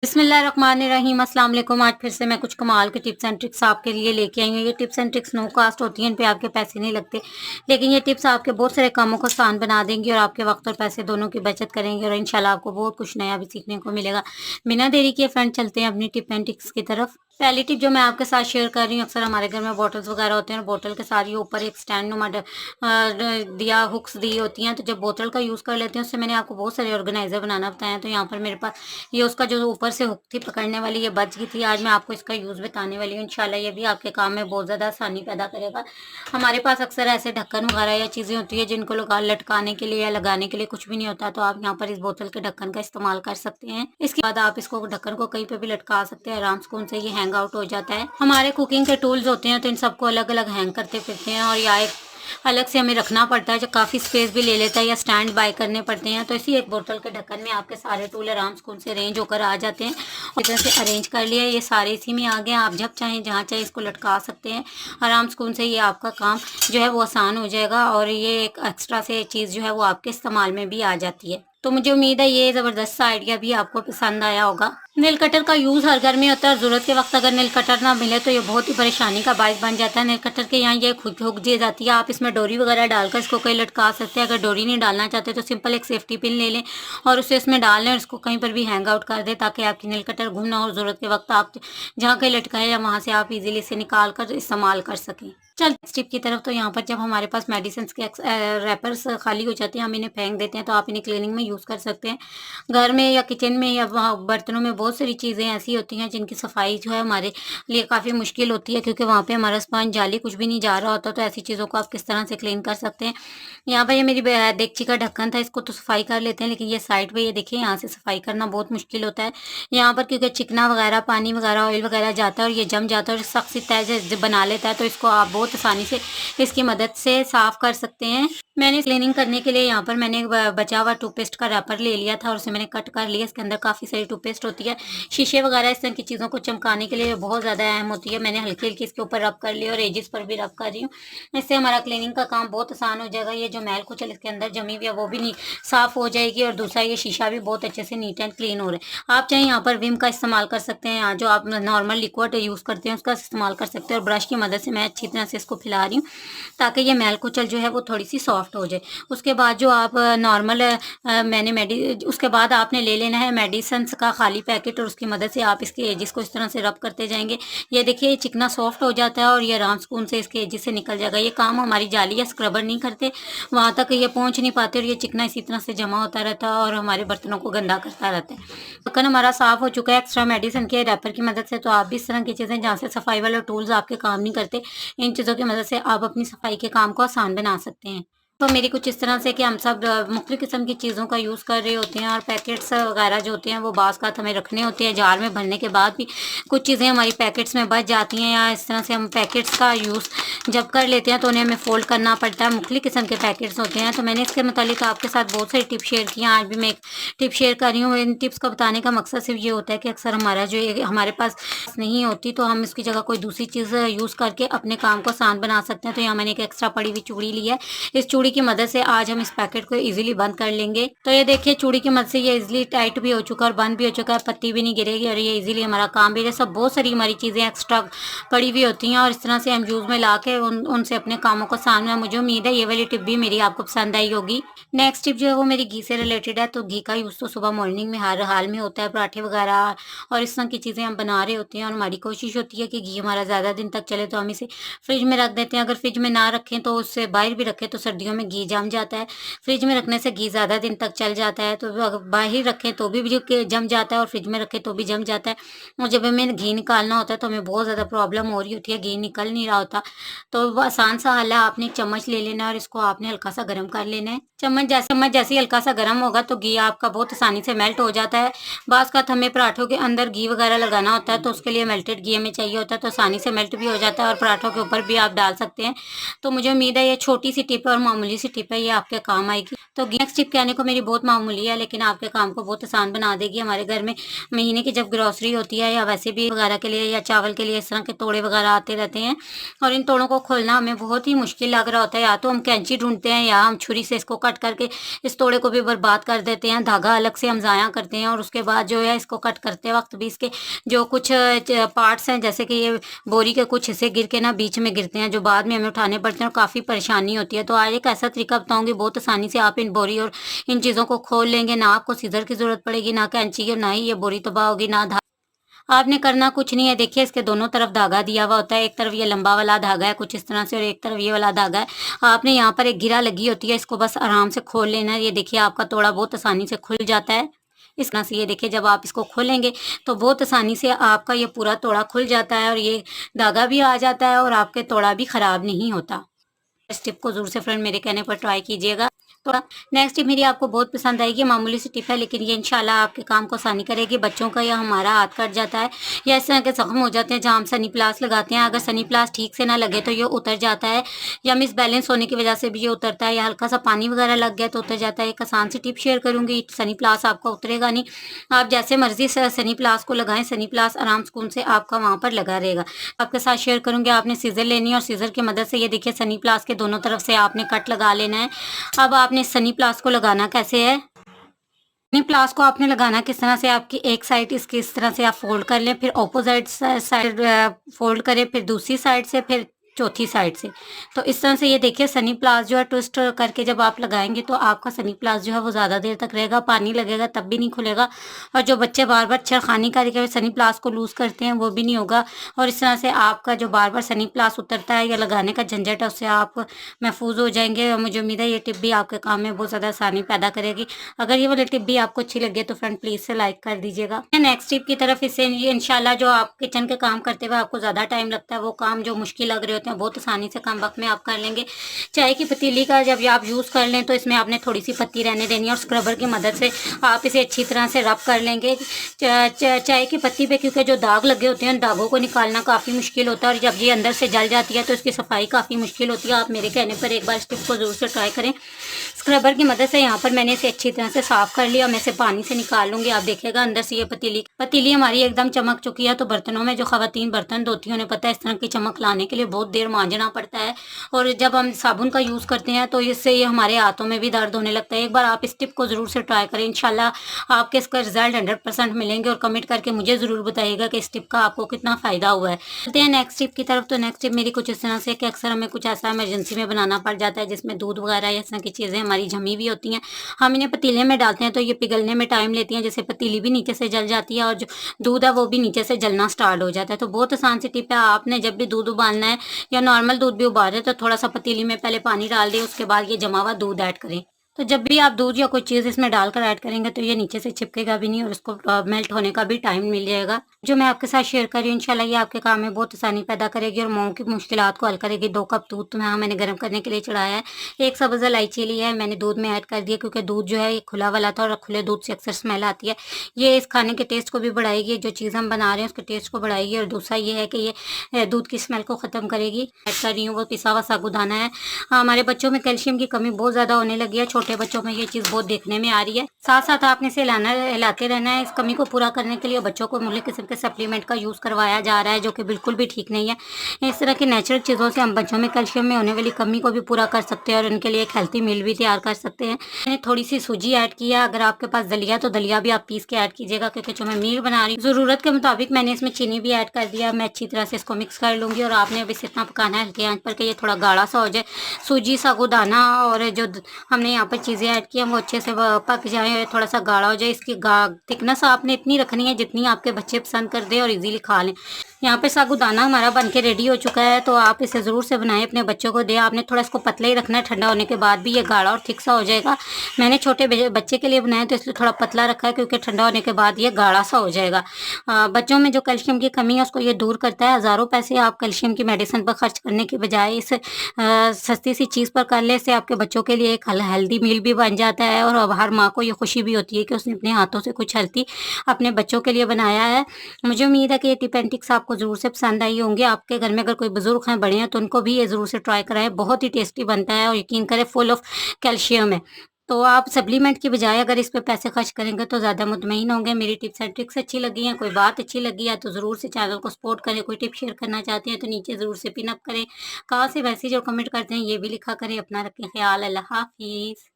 बिस्मिल्लाहिर्रहमानिर्रहीम अस्सलाम वालेकुम। आज फिर से मैं कुछ कमाल के टिप्स एंड ट्रिक्स आपके लिए लेके आई हूँ। ये tips and tricks no cost होती हैं, इन पे आपके पैसे नहीं लगते, लेकिन ये टिप्स आपके बहुत सारे कामों को आसान बना देंगी और आपके वक्त और पैसे दोनों की बचत करेंगे और इंशाल्लाह आपको बहुत कुछ नया भी सीखने को मिलेगा। बिना देरी किए फ्रेंड चलते हैं अपनी टिप एंड ट्रिक्स की तरफ। पहली टिप जो मैं आपके साथ शेयर कर रही हूँ, अक्सर हमारे घर में बॉटल्स वगैरह होते हैं और बोतल के सारी ऊपर एक स्टैंड नुमा दिया हुक्स दी होती हैं। तो जब बोतल का यूज़ कर लेते हैं उससे मैंने आपको बहुत सारे ऑर्गेनाइजर बनाना बताया। तो यहाँ पर मेरे पास ये उसका जो ऊपर से हुक थी पकड़ने वाली, ये बच गई थी। आज मैं आपको इसका यूज़ बताने वाली हूँ। इंशाल्लाह ये भी आपके काम में बहुत ज़्यादा आसानी पैदा करेगा। हमारे पास अक्सर ऐसे ढक्कन वगैरह या चीज़ें होती है जिनको लटकाने के लिए या लगाने के लिए कुछ भी नहीं होता, तो आप यहाँ पर इस बोतल के ढक्कन का इस्तेमाल कर सकते हैं। इसके बाद आप इसको ढक्कन को कहीं पे भी लटका सकते हैं, आराम सुकून से ये हैंग आउट हो जाता है। हमारे कुकिंग के टूल्स होते हैं तो इन सबको अलग अलग हैंग करते फिरते हैं और या एक अलग से हमें रखना पड़ता है जो काफ़ी स्पेस भी ले लेता है, या स्टैंड बाय करने पड़ते हैं। तो इसी एक बोतल के ढक्कन में आपके सारे टूल आराम सुकून से अरेंज होकर आ जाते हैं। और इधर से अरेंज कर लिया, ये सारे इसी में आ गए। आप जब चाहें जहाँ चाहें इसको लटका सकते हैं आराम सुकून से। ये आपका काम जो है वो आसान हो जाएगा और ये एक एक्स्ट्रा से चीज़ जो है वो आपके इस्तेमाल में भी आ जाती है। तो मुझे उम्मीद है ये ज़बरदस्त सा आइडिया भी आपको पसंद आया होगा। नेल कटर का यूज़ हर घर में होता है। ज़रूरत के वक्त अगर नेल कटर ना मिले तो ये बहुत ही परेशानी का बायस बन जाता है। नेल कटर के यहाँ ये हुक दी जाती है, आप इसमें डोरी वगैरह डालकर इसको कहीं लटका सकते हैं। अगर डोरी नहीं डालना चाहते तो सिंपल एक सेफ्टी पिन ले लें और उसे इसमें डाल लें और इसको कहीं पर भी हैंग आउट कर दें ताकि आपकी नेल कटर घूम ना हो। ज़रूरत के वक्त आप जहाँ कहीं लटकाएं या वहाँ से आप इजीली इसे निकाल कर इस्तेमाल कर सकें। चल टिप की तरफ। तो यहाँ पर जब हमारे पास मेडिसिन के रैपर्स खाली हो जाते हैं, हम इन्हें फेंक देते हैं, तो आप इन्हें क्लीनिंग में यूज़ कर सकते हैं। घर में या किचन में या बर्तनों में बहुत सारी चीज़ें ऐसी होती हैं जिनकी सफाई जो है हमारे लिए काफ़ी मुश्किल होती है, क्योंकि वहाँ पे हमारा स्पंज जाली कुछ भी नहीं जा रहा होता। तो ऐसी चीज़ों को आप किस तरह से क्लीन कर सकते हैं। यहाँ पर ये मेरी देगची का ढक्कन था, इसको तो सफाई कर लेते हैं, लेकिन ये साइड पे ये देखिए यहाँ से सफाई करना बहुत मुश्किल होता है। यहाँ पर क्योंकि चिकना वगैरह, पानी वगैरह, ऑयल वगैरह जाता है और ये जम जाता है और सख्त सी तह बना लेता है। तो इसको आप बहुत आसानी से इसकी मदद से साफ़ कर सकते हैं। मैंने क्लीनिंग करने के लिए यहाँ पर मैंने बचा हुआ टूथपेस्ट का रैपर ले लिया था और उसे मैंने कट कर लिया। इसके अंदर काफ़ी सारी टूथपेस्ट होती है। शीशे वगैरह इस तरह की चीज़ों को चमकाने के लिए बहुत ज़्यादा अहम होती है। मैंने हल्की हल्की इसके ऊपर रब कर लिया और एजिस पर भी रब कर रही हूँ। इससे हमारा क्लीनिंग का काम बहुत आसान हो जाएगा। ये जो मैल कुचल इसके अंदर जमी हुई है वो भी नहीं साफ़ हो जाएगी और दूसरा ये शीशा भी बहुत अच्छे से नीट एंड क्लीन हो रहा है। आप चाहे यहाँ पर विम का इस्तेमाल कर सकते हैं, जो आप नॉर्मल लिक्विड यूज़ करते हैं उसका इस्तेमाल कर सकते हैं। और ब्रश की मदद से मैं अच्छी तरह से इसको फैला रही हूँ ताकि ये मैल कुचल जो है वो थोड़ी सी सॉफ्ट हो जाए। उसके बाद जो आप नॉर्मल उसके बाद आपने ले लेना है मेडिसिन का खाली पैकेट और उसकी मदद से आप इसके एजिस को इस तरह से रब करते जाएंगे। ये देखिए चिकना सॉफ्ट हो जाता है और ये आराम सुकून से इसके एजिस से निकल जाएगा। ये काम हमारी जाली या स्क्रबर नहीं करते, वहाँ तक ये पहुँच नहीं पाते और ये चिकना इसी तरह से जमा होता रहता है और हमारे बर्तनों को गंदा करता रहता है। ढक्कन हमारा साफ़ हो चुका है एक्स्ट्रा मेडिसिन के रैपर की मदद से। तो आप भी इस तरह की चीज़ें जहाँ से सफाई वाले टूल्स आपके काम नहीं करते, इन चीज़ों की मदद से आप अपनी सफाई के काम को आसान बना सकते हैं। तो मेरी कुछ इस तरह से कि हम सब मुख्तलिफ़ किस्म की चीज़ों का यूज़ कर रहे होते हैं और पैकेट्स वगैरह जो होते हैं वो बाज़ हमें रखने होते हैं। जार में भरने के बाद भी कुछ चीज़ें हमारी पैकेट्स में बच जाती हैं, या इस तरह से हम पैकेट्स का यूज़ जब कर लेते हैं तो उन्हें हमें फ़ोल्ड करना पड़ता है। मुख्तलिफ़ किस्म के पैकेट्स होते हैं। तो मैंने इसके मुतालिक आपके साथ बहुत सारी टिप्स शेयर की हैं। आज भी मैं एक टिप शेयर कर रही हूँ। इन टिप्स का बताने का मकसद सिर्फ ये होता है कि अक्सर हमारा जो हमारे पास नहीं होती तो हम इसकी जगह कोई दूसरी चीज़ यूज़ करके अपने काम को आसान बना सकते हैं। तो यहाँ मैंने एक एक्स्ट्रा पड़ी हुई चूड़ी ली है। इस चूड़ी की मदद से आज हम इस पैकेट को इजीली बंद कर लेंगे। तो ये देखिए चूड़ी की मदद से ये इजीली टाइट भी हो चुका है और बंद भी हो चुका है, पत्ती भी नहीं गिरेगी और ये इजीली हमारा काम भी। सब बहुत सारी हमारी चीज़ें एक्स्ट्रा पड़ी हुई होती हैं और इस तरह से हम यूज़ में ला के उनसे अपने कामों को आसान में। मुझे उम्मीद है ये वाली टिप भी मेरी आपको पसंद आई होगी। नेक्स्ट टिप जो है वो मेरी घी से रिलेटेड है। तो घी का यूज़ तो सुबह मॉर्निंग में हर हाल में होता है, पराठे वगैरह और इस तरह की चीज़ें हम बना रहे होते हैं और हमारी कोशिश होती है कि घी हमारा ज़्यादा दिन तक चले, तो हम इसे फ्रिज में रख देते हैं। अगर फ्रिज में ना रखें तो उससे बाहर भी रखें तो सर्दियों में घी जम जाता है। फ्रिज में रखने से घी ज़्यादा दिन तक चल जाता है, तो अगर बाहर रखें तो भी जम जाता है और फ्रिज में रखें तो भी जम जाता है। और जब हमें घी निकालना होता है तो हमें बहुत ज़्यादा प्रॉब्लम हो रही होती है, घी निकल नहीं रहा होता। तो वो आसान सा हल है, आपने एक चम्मच ले लेना है और इसको आपने हल्का सा गर्म कर लेना है। चम्मच जैसे ही हल्का सा गर्म होगा तो घी आपका बहुत आसानी से मेल्ट हो जाता है। बाज़ का हमें पराठों के अंदर घी वगैरह लगाना होता है तो उसके लिए मेल्टेड घी हमें चाहिए होता है, तो आसानी से मेल्ट भी हो जाता है और पराठों के ऊपर भी आप डाल सकते हैं। तो मुझे उम्मीद है ये छोटी सी टिप और मामूली मामूली सी टिप है, ये आपके काम आएगी। तो नेक्स्ट टिप कहने को मेरी बहुत मामूली है, लेकिन आपके काम को बहुत आसान बना देगी। हमारे घर में महीने की जब ग्रोसरी होती है या वैसे भी वगैरह के लिए या चावल के लिए इस तरह के तोड़े वगैरह आते रहते हैं, और इन तोड़ों को खोलना हमें बहुत ही मुश्किल लग रहा होता है। या तो हम कैंची ढूंढते हैं या हम छुरी से इसको कट करके इस तोड़े को भी बर्बाद कर देते हैं, धागा अलग से हम ज़ाया करते हैं, और उसके बाद जो है इसको कट करते वक्त भी इसके जो कुछ पार्ट्स हैं, जैसे कि ये बोरी के कुछ हिस्से गिर के ना बीच में गिरते हैं, जो बाद में हमें उठाने पड़ते हैं और काफ़ी परेशानी होती है। तो आज एक ऐसा तरीका बताऊंगी, बहुत आसानी से आप इन बोरी और इन चीज़ों को खोल लेंगे। ना आपको सीजर की ज़रूरत पड़ेगी, ना कैंची की, और ना ही ये बोरी तबाह होगी, ना आपने करना कुछ नहीं है। देखिए इसके दोनों तरफ धागा दिया हुआ होता है, एक तरफ ये लंबा वाला धागा है कुछ इस तरह से, और एक तरफ ये वाला धागा है। आपने यहाँ पर एक गिरा लगी होती है, इसको बस आराम से खोल लेना है। ये देखिए आपका तोड़ा बहुत आसानी से खुल जाता है इस तरह से। ये देखिए जब आप इसको खोलेंगे तो बहुत आसानी से आपका ये पूरा तोड़ा खुल जाता है, और ये धागा भी आ जाता है, और आपके तोड़ा भी ख़राब नहीं होता। इस टिप को ज़रूर से फ्रेंड मेरे कहने पर ट्राई कीजिएगा। तो नेक्स्ट टिप मेरी आपको बहुत पसंद आएगी, मामूली सी टिप है, लेकिन ये इंशाल्लाह आपके काम को आसानी करेगी। बच्चों का या हमारा हाथ कट जाता है या इस तरह के जख्म हो जाते हैं जहाँ हम सनी प्लास लगाते हैं, अगर सनी प्लास ठीक से ना लगे तो ये उतर जाता है, या मिसबैलेंस होने की वजह से भी ये उतरता है, या हल्का सा पानी वगैरह लग गया तो उतर जाता है। एक आसान सी टिप शेयर करूँगी, सनी प्लास आपका उतरेगा नहीं। आप जैसे मर्जी से सनी प्लास को लगाएं, सनी प्लास आराम सुकून से आपका वहाँ पर लगा रहेगा। आपके साथ शेयर करूँगी, आपने सीजर लेनी है और सीजर की मदद से ये देखिए सनी प्लास के दोनों तरफ से आपने कट लगा लेना है। अब आपने सनी प्लास को लगाना कैसे है, सनी प्लास को आपने लगाना किस तरह से, आपकी एक साइड इसकी इस तरह से आप फोल्ड कर लें, फिर ऑपोजिट साइड फोल्ड करें, फिर दूसरी साइड से, फिर चौथी साइड से। तो इस तरह से ये देखिए सनी प्लास जो है ट्विस्ट करके जब आप लगाएंगे तो आपका सनी प्लास जो है वो ज़्यादा देर तक रहेगा, पानी लगेगा तब भी नहीं खुलेगा, और जो बच्चे बार बार छेड़खानी करके सनी प्लास को लूज़ करते हैं वो भी नहीं होगा। और इस तरह से आपका जो बार बार सनी प्लास उतरता है या लगाने का झंझट है उससे आप महफूज हो जाएंगे। और मुझे उम्मीद है ये टिप भी आपके काम में बहुत ज़्यादा आसानी पैदा करेगी। अगर ये वाली टिप भी आपको अच्छी लगे तो फ्रेंड प्लीज़ से लाइक कर दीजिएगा। नेक्स्ट टिप की तरफ, इससे इंशाल्लाह जो आप किचन के काम करते हुए आपको ज़्यादा टाइम लगता है, वो काम जो मुश्किल लग रहे होते हैं बहुत आसानी से कम वक्त में आप कर लेंगे। चाय की पतीली का जब आप यूज़ कर लें तो इसमें आपने थोड़ी सी पत्ती रहने देनी है, और स्क्रबर की मदद से आप इसे अच्छी तरह से रब कर लेंगे चाय की पत्ती पे, क्योंकि जो दाग लगे होते हैं उन दागों को निकालना काफ़ी मुश्किल होता है, और जब ये अंदर से जल जाती है तो इसकी सफाई काफ़ी मुश्किल होती है। आप मेरे कहने पर एक बार इस टिप को ज़रूर से ट्राई करें। स्क्रबर की मदद से यहाँ पर मैंने इसे अच्छी तरह से साफ़ कर लिया, मैं इसे पानी से निकाल लूँगी। आप देखिएगा अंदर से ये पतीली हमारी एकदम चमक चुकी है। तो बर्तनों में जो ख़वातीन बर्तन धोती हैं उन्हें पता है इस तरह की चमक लाने के लिए बहुत देर मांजना पड़ता है, और जब हम साबुन का यूज़ करते हैं तो इससे ये हमारे हाथों में भी दर्द होने लगता है। एक बार आप इस टिप को ज़रूर से ट्राई करें, इंशाल्लाह आपके इसका रिजल्ट 100% मिलेंगे, और कमेंट करके मुझे ज़रूर बताइएगा कि इस टिप का आपको कितना फ़ायदा हुआ है। चलते हैं नेक्स्ट टिप की तरफ। तो नेक्स्ट टिप मेरी कुछ इस तरह से कि अक्सर हमें कुछ ऐसा इमरजेंसी में बनाना पड़ जाता है जिसमें दूध वगैरह या इस तरह की चीज़ें हमारी जमी हुई होती हैं, हम इन्हें पतीले में डालते हैं तो ये पिघलने में टाइम लेती हैं, जैसे पतीली भी नीचे से जल जाती है और जो दूध है वो भी नीचे से जलना स्टार्ट हो जाता है। तो बहुत आसान सी टिप है, आपने जब भी दूध उबालना है या नॉर्मल दूध भी उबाल रहे तो थोड़ा सा पतीली में पहले पानी डाल दें, उसके बाद ये जमा हुआ दूध ऐड करें। तो जब भी आप दूध या कोई चीज़ इसमें डालकर ऐड करेंगे तो ये नीचे से चिपकेगा भी नहीं, और उसको मेल्ट होने का भी टाइम मिल जाएगा। जो मैं आपके साथ शेयर कर रही हूँ इंशाल्लाह ये आपके काम में बहुत आसानी पैदा करेगी और माओं की मुश्किलात को हल करेगी। 2 कप दूध तो मैंने गर्म करने के लिए चढ़ाया है, 1 सब्ज़ इलायची ली है मैंने दूध में ऐड कर दिया, क्योंकि दूध जो है ये खुला वाला था और खुले दूध से अक्सर स्मेल आती है। ये इस खाने के टेस्ट को भी बढ़ाएगी, जो चीज़ हम बना रहे हैं उसके टेस्ट को बढ़ाएगी, और दूसरा ये है कि ये दूध की स्मेल को ख़त्म करेगी। ऐड कर रही हूँ वो पिसा हुआ साबूदाना है। हमारे बच्चों में कैल्शियम की कमी बहुत ज़्यादा होने लगी है, छोटे बच्चों में ये चीज़ बहुत देखने में आ रही है। साथ साथ आपने इसे हिलाते रहना है। इस कमी को पूरा करने के लिए बच्चों को मुख्तलिफ किस्म के सप्लीमेंट का यूज़ करवाया जा रहा है, जो कि बिल्कुल भी ठीक नहीं है। इस तरह की नेचुरल चीज़ों से हम बच्चों में कैल्शियम में होने वाली कमी को भी पूरा कर सकते हैं और उनके लिए एक हेल्थी मील भी तैयार कर सकते हैं। मैंने थोड़ी सी सूजी ऐड किया, अगर आपके पास दलिया तो दलिया भी आप पीस के ऐड कीजिएगा, क्योंकि जो मैं मील बना रही हूँ ज़रूरत के मुताबिक मैंने इसमें चीनी भी ऐड कर दिया। मैं अच्छी तरह से इसको मिक्स कर लूँगी, और आपने अब इसे इतना पकाना है हल्के आंच पर कि ये थोड़ा गाढ़ा सा हो जाए। सूजी, साबूदाना और जो हमने यहाँ पर चीज़ें ऐड की हैं वो अच्छे से पक जाए, थोड़ा सा गाढ़ा हो जाए। इसकी थिकनेस आपने इतनी रखनी है जितनी आपके बच्चे पसंद कर दे और इजीली खा लें। यहाँ पे साबूदाना हमारा बनके रेडी हो चुका है, तो आप इसे ज़रूर से बनाएं, अपने बच्चों को दें। आपने थोड़ा इसको पतला ही रखना है, ठंडा होने के बाद भी ये गाढ़ा और थिक सा हो जाएगा। मैंने छोटे बच्चे के लिए बनाया तो इसलिए थोड़ा पतला रखा है, क्योंकि ठंडा होने के बाद ये गाढ़ा सा हो जाएगा। बच्चों में जो कैल्शियम की कमी है उसको ये दूर करता है। हज़ारों पैसे आप कैल्शियम की मेडिसिन पर खर्च करने की बजाय इस सस्ती सी चीज़ पर कर ले, इससे आपके बच्चों के लिए एक हेल्दी मील भी बन जाता है, और हर माँ को ये खुशी भी होती है कि उसने अपने हाथों से कुछ हेल्थी अपने बच्चों के लिए बनाया है। मुझे उम्मीद है कि ये टिप एंड ट्रिक्स आपको आपको ज़रूर से पसंद आई होंगी। आपके घर में अगर कोई बुज़ुर्ग हैं, बड़े हैं तो उनको भी ये ज़रूर से ट्राई कराएँ। बहुत ही टेस्टी बनता है और यकीन करें फुल ऑफ कैल्शियम है। तो आप सप्लीमेंट की बजाय अगर इस पे पैसे खर्च करेंगे तो ज़्यादा मुतमईन होंगे। मेरी टिप्स एंड ट्रिक्स अच्छी लगी हैं, कोई बात अच्छी लगी है तो ज़रूर से चैनल को सपोर्ट करें। कोई टिप शेयर करना चाहते हैं तो नीचे ज़रूर से पिन अप करें। कहाँ से मैसेज और कमेंट करते हैं ये भी लिखा करें। अपना रखें ख़्याल। अल्लाह हाफ़िज़।